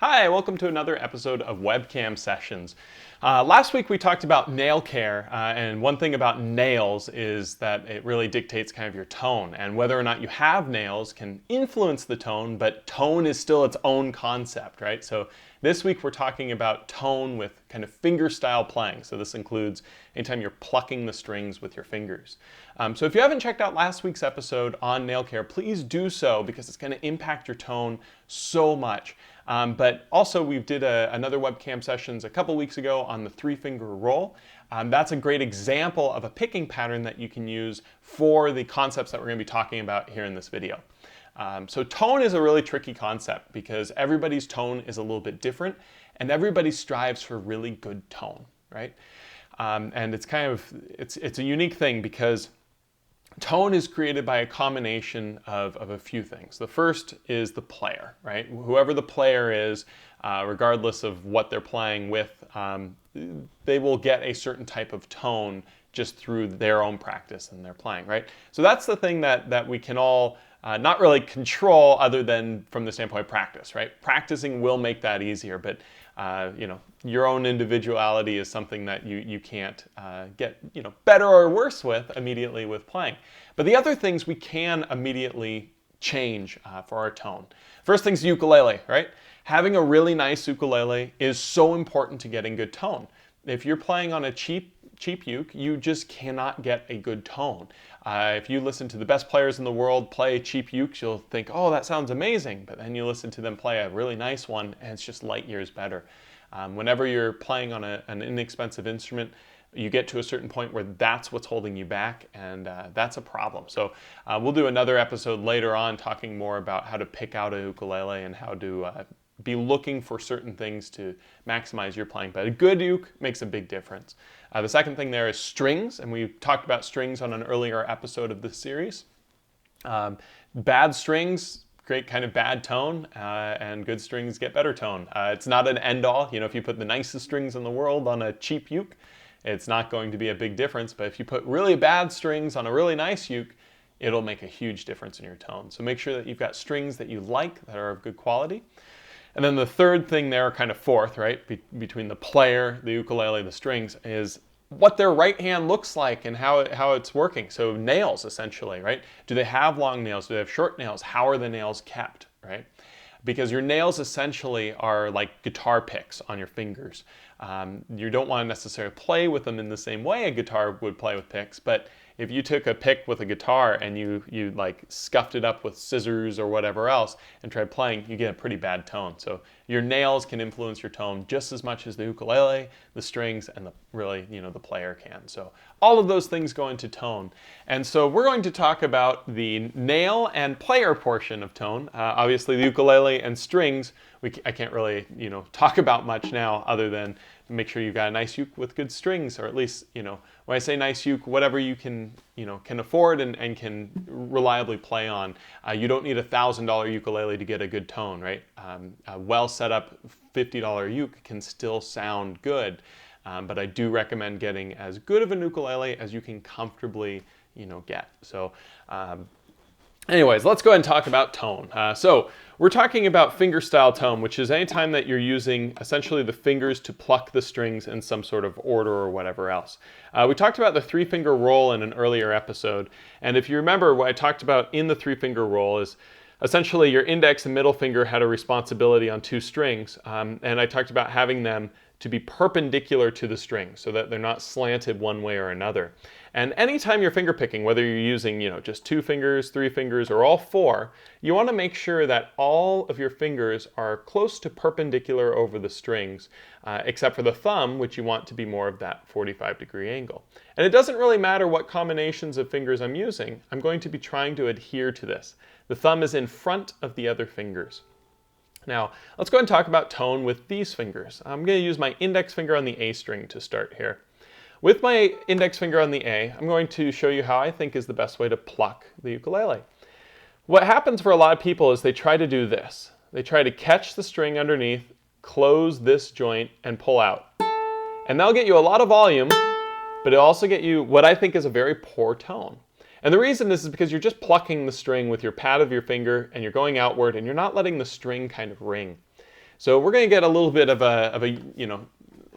Hi, welcome to another episode of Webcam Sessions. Last week we talked about nail care, and one thing about nails is that it really dictates kind of your tone, and whether or not you have nails can influence the tone, but tone is still its own concept, right? So this week we're talking about tone with kind of finger style playing. So this includes anytime you're plucking the strings with your fingers. So if you haven't checked out last week's episode on nail care, please do so because it's going to impact your tone so much. But also we did another webcam sessions a couple weeks ago on the 3-finger roll. That's a great example of a picking pattern that you can use for the concepts that we're going to be talking about here in this video. So tone is a really tricky concept because everybody's tone is a little bit different and everybody strives for really good tone, right? And it's kind of, it's a unique thing because tone is created by a combination of a few things. The first is the player, right? Whoever the player is, regardless of what they're playing with, they will get a certain type of tone just through their own practice and their playing, right? So that's the thing that we can all not really control other than from the standpoint of practice, right? Practicing will make that easier, but your own individuality is something that you can't get better or worse with immediately with playing. But the other things we can immediately change for our tone. First thing's ukulele, right? Having a really nice ukulele is so important to getting good tone. If you're playing on a cheap uke, you just cannot get a good tone. If you listen to the best players in the world play cheap ukes, you'll think, oh, that sounds amazing. But then you listen to them play a really nice one, and it's just light years better. Whenever you're playing on an inexpensive instrument, you get to a certain point where that's what's holding you back, and that's a problem. So we'll do another episode later on talking more about how to pick out a ukulele and how to be looking for certain things to maximize your playing. But a good uke makes a big difference. The second thing there is strings, and we talked about strings on an earlier episode of this series. Bad strings create kind of bad tone, and good strings get better tone. It's not an end-all. If you put the nicest strings in the world on a cheap uke, it's not going to be a big difference. But if you put really bad strings on a really nice uke, it'll make a huge difference in your tone. So make sure that you've got strings that you like that are of good quality. And then the third thing there, kind of fourth, right, between the player, the ukulele, the strings, is what their right hand looks like and how it's working. So nails, essentially, right? Do they have long nails? Do they have short nails? How are the nails kept, right? Because your nails essentially are like guitar picks on your fingers. You don't want to necessarily play with them in the same way a guitar would play with picks, but if you took a pick with a guitar and you like scuffed it up with scissors or whatever else and tried playing, you get a pretty bad tone. So your nails can influence your tone just as much as the ukulele, the strings, and the player can. So all of those things go into tone. And so we're going to talk about the nail and player portion of tone. Obviously the ukulele and strings, I can't really talk about much now other than make sure you've got a nice uke with good strings, or at least, when I say nice uke, whatever you can afford and can reliably play on. You don't need a $1,000 ukulele to get a good tone, right? A well set up $50 uke can still sound good, but I do recommend getting as good of a ukulele as you can comfortably, get. So, anyways, let's go ahead and talk about tone. So we're talking about fingerstyle tone, which is any time that you're using essentially the fingers to pluck the strings in some sort of order or whatever else. We talked about the 3-finger roll in an earlier episode, and if you remember, what I talked about in the 3-finger roll is essentially your index and middle finger had a responsibility on 2 strings, and I talked about having them to be perpendicular to the string so that they're not slanted one way or another. And anytime you're finger picking, whether you're using just 2 fingers, 3 fingers, or all 4, you want to make sure that all of your fingers are close to perpendicular over the strings, except for the thumb, which you want to be more of that 45-degree angle. And it doesn't really matter what combinations of fingers I'm using, I'm going to be trying to adhere to this. The thumb is in front of the other fingers. Now, let's go ahead and talk about tone with these fingers. I'm going to use my index finger on the A string to start here. With my index finger on the A, I'm going to show you how I think is the best way to pluck the ukulele. What happens for a lot of people is they try to do this. They try to catch the string underneath, close this joint, and pull out. And that'll get you a lot of volume, but it'll also get you what I think is a very poor tone. And the reason is because you're just plucking the string with your pad of your finger and you're going outward and you're not letting the string kind of ring. So we're going to get a little bit of a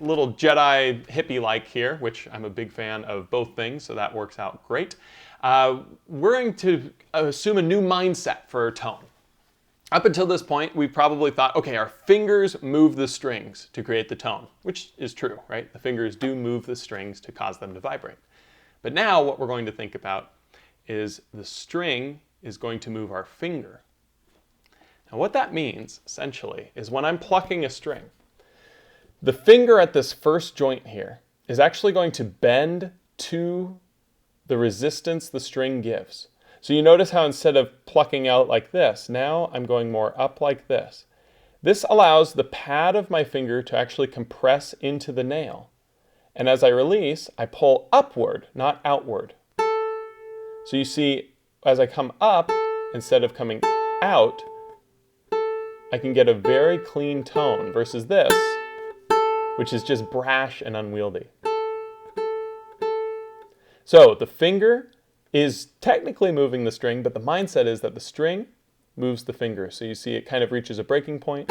little Jedi hippie-like here, which I'm a big fan of both things, so that works out great. We're going to assume a new mindset for tone. Up until this point, we've probably thought, okay, our fingers move the strings to create the tone, which is true, right? The fingers do move the strings to cause them to vibrate. But now what we're going to think about is the string is going to move our finger. Now what that means, essentially, is when I'm plucking a string, the finger at this first joint here is actually going to bend to the resistance the string gives. So you notice how instead of plucking out like this, now I'm going more up like this. This allows the pad of my finger to actually compress into the nail. And as I release, I pull upward, not outward. So you see, as I come up, instead of coming out, I can get a very clean tone versus this, which is just brash and unwieldy. So the finger is technically moving the string, but the mindset is that the string moves the finger. So you see it kind of reaches a breaking point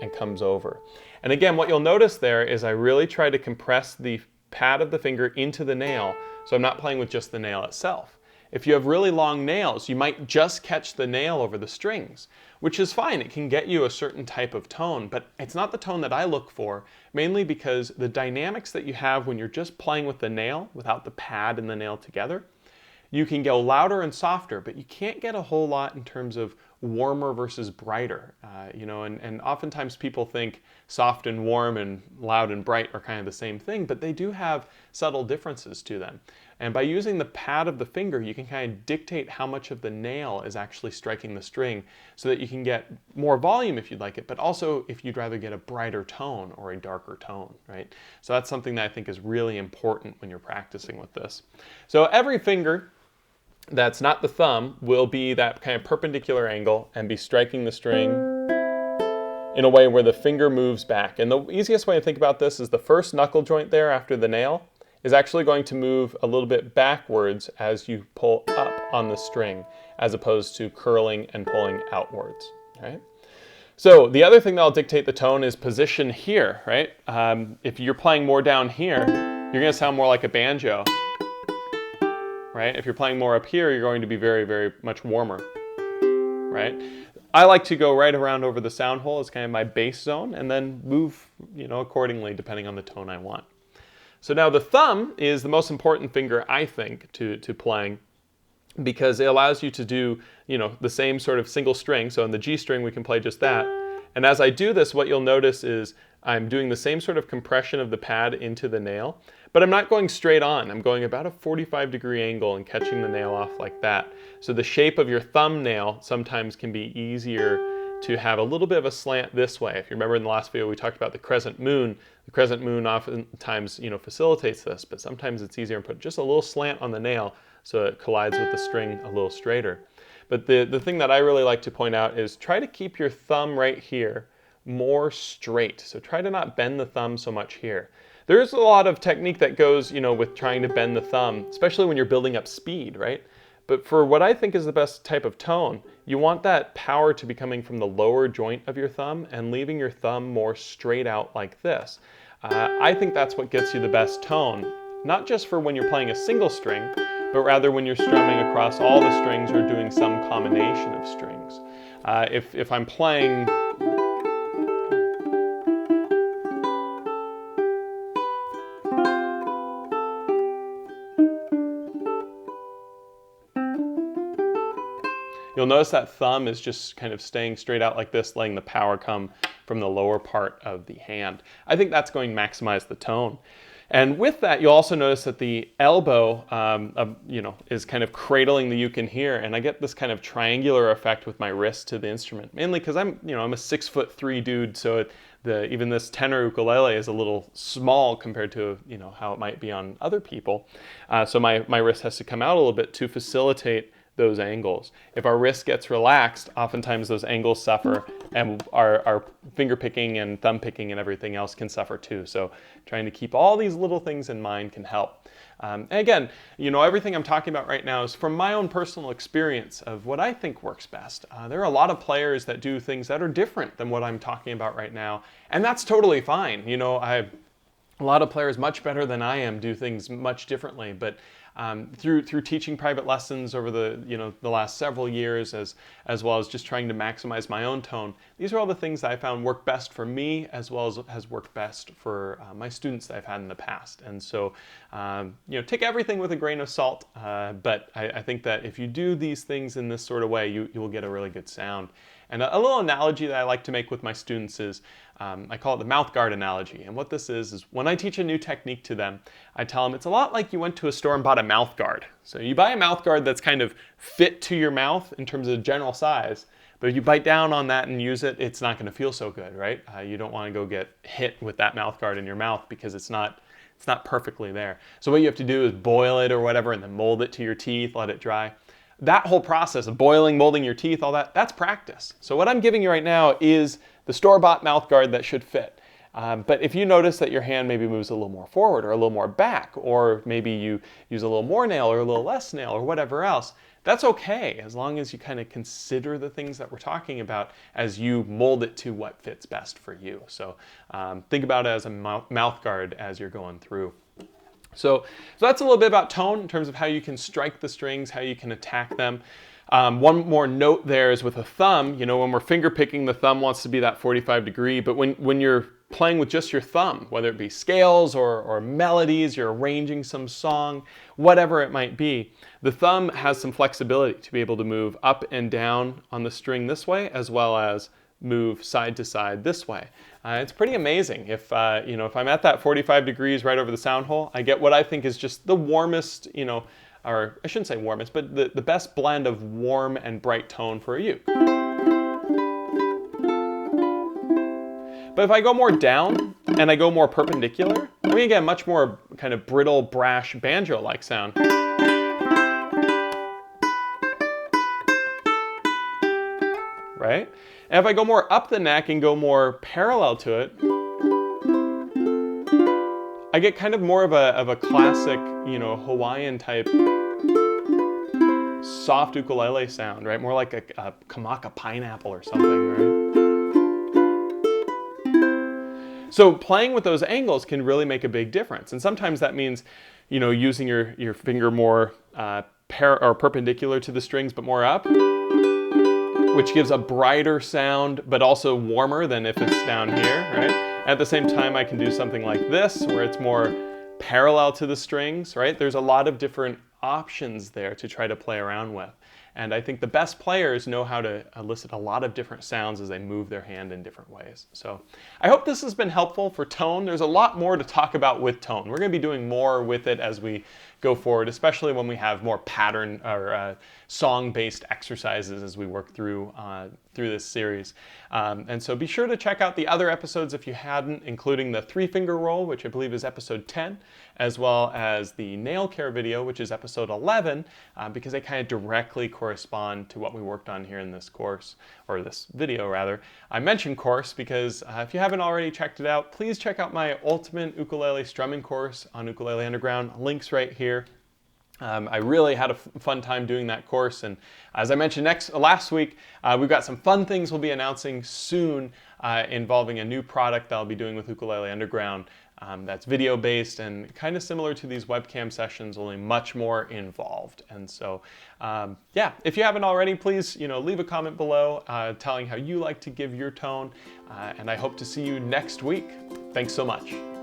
and comes over. And again, what you'll notice there is I really try to compress the pad of the finger into the nail, so I'm not playing with just the nail itself. If you have really long nails, you might just catch the nail over the strings, which is fine. It can get you a certain type of tone, but it's not the tone that I look for, mainly because the dynamics that you have when you're just playing with the nail without the pad and the nail together, you can go louder and softer, but you can't get a whole lot in terms of warmer versus brighter. And oftentimes people think soft and warm and loud and bright are kind of the same thing, but they do have subtle differences to them. And by using the pad of the finger, you can kind of dictate how much of the nail is actually striking the string so that you can get more volume if you'd like it, but also if you'd rather get a brighter tone or a darker tone, right? So that's something that I think is really important when you're practicing with this. So every finger that's not the thumb will be that kind of perpendicular angle and be striking the string in a way where the finger moves back. And the easiest way to think about this is the first knuckle joint there after the nail is actually going to move a little bit backwards as you pull up on the string, as opposed to curling and pulling outwards, right? So the other thing that'll dictate the tone is position here, right? If you're playing more down here, you're gonna sound more like a banjo, right? If you're playing more up here, you're going to be very, very much warmer, right? I like to go right around over the sound hole as kind of my bass zone and then move, accordingly depending on the tone I want. So now the thumb is the most important finger, I think, to playing, because it allows you to do, the same sort of single string. So on the G string, we can play just that. And as I do this, what you'll notice is I'm doing the same sort of compression of the pad into the nail, but I'm not going straight on. I'm going about a 45-degree angle and catching the nail off like that. So the shape of your thumbnail sometimes can be easier to have a little bit of a slant this way. If you remember in the last video, we talked about the crescent moon. The crescent moon oftentimes, facilitates this, but sometimes it's easier to put just a little slant on the nail so it collides with the string a little straighter. But the thing that I really like to point out is try to keep your thumb right here more straight. So try to not bend the thumb so much here. There's a lot of technique that goes, with trying to bend the thumb, especially when you're building up speed, right? But for what I think is the best type of tone, you want that power to be coming from the lower joint of your thumb and leaving your thumb more straight out like this. I think that's what gets you the best tone, not just for when you're playing a single string, but rather when you're strumming across all the strings or doing some combination of strings. If I'm playing you'll notice that thumb is just kind of staying straight out like this, letting the power come from the lower part of the hand. I think that's going to maximize the tone. And with that, you'll also notice that the elbow, is kind of cradling the uke in here, and I get this kind of triangular effect with my wrist to the instrument, mainly because I'm a 6'3" dude, so even this tenor ukulele is a little small compared to how it might be on other people. So my wrist has to come out a little bit to facilitate those angles. If our wrist gets relaxed, oftentimes those angles suffer, and our finger picking and thumb picking and everything else can suffer too. So trying to keep all these little things in mind can help. And again, everything I'm talking about right now is from my own personal experience of what I think works best. There are a lot of players that do things that are different than what I'm talking about right now, and that's totally fine. A lot of players much better than I am do things much differently, but through teaching private lessons over the last several years, as well as just trying to maximize my own tone, these are all the things that I found work best for me, as well as has worked best for my students that I've had in the past. And so, take everything with a grain of salt, but I think that if you do these things in this sort of way, you will get a really good sound. And a little analogy that I like to make with my students is, I call it the mouth guard analogy. And what this is when I teach a new technique to them, I tell them it's a lot like you went to a store and bought a mouth guard. So you buy a mouth guard that's kind of fit to your mouth in terms of general size, but if you bite down on that and use it, it's not going to feel so good, right? You don't want to go get hit with that mouth guard in your mouth because it's not perfectly there. So what you have to do is boil it or whatever and then mold it to your teeth, let it dry. That whole process of boiling, molding your teeth, all that's practice. So what I'm giving you right now is the store-bought mouth guard that should fit. But if you notice that your hand maybe moves a little more forward or a little more back, or maybe you use a little more nail or a little less nail or whatever else, that's okay, as long as you kind of consider the things that we're talking about as you mold it to what fits best for you. So think about it as a mouth guard as you're going through. So that's a little bit about tone in terms of how you can strike the strings, how you can attack them. One more note there is with a thumb, when we're finger picking, the thumb wants to be that 45 degree, but when you're playing with just your thumb, whether it be scales or melodies, you're arranging some song, whatever it might be, the thumb has some flexibility to be able to move up and down on the string this way, as well as move side to side this way. It's pretty amazing. If I'm at that 45 degrees right over the sound hole, I get what I think is just the warmest, or I shouldn't say warmest, but the best blend of warm and bright tone for a uke. But if I go more down and I go more perpendicular, we get a much more kind of brittle, brash, banjo-like sound. Right? And if I go more up the neck and go more parallel to it, I get kind of more of a classic, Hawaiian type soft ukulele sound, right? More like a kamaka pineapple or something, right? So playing with those angles can really make a big difference. And sometimes that means, using your finger more perpendicular to the strings, but more up, which gives a brighter sound, but also warmer than if it's down here, right? At the same time, I can do something like this, where it's more parallel to the strings, right? There's a lot of different options there to try to play around with. And I think the best players know how to elicit a lot of different sounds as they move their hand in different ways. So I hope this has been helpful for tone. There's a lot more to talk about with tone. We're going to be doing more with it as we go forward, especially when we have more pattern or song-based exercises as we work through this series. And so be sure to check out the other episodes if you hadn't, including the 3-finger roll, which I believe is episode 10, as well as the nail care video, which is episode 11, because they kind of directly correspond to what we worked on here in this course, or this video rather. I mentioned course because if you haven't already checked it out, please check out my ultimate ukulele strumming course on Ukulele Underground. Links right here. I really had a fun time doing that course, and as I mentioned last week, we've got some fun things we'll be announcing soon involving a new product that I'll be doing with Ukulele Underground that's video based and kind of similar to these webcam sessions, only much more involved. And so yeah, if you haven't already, please leave a comment below telling how you like to give your tone, and I hope to see you next week. Thanks so much.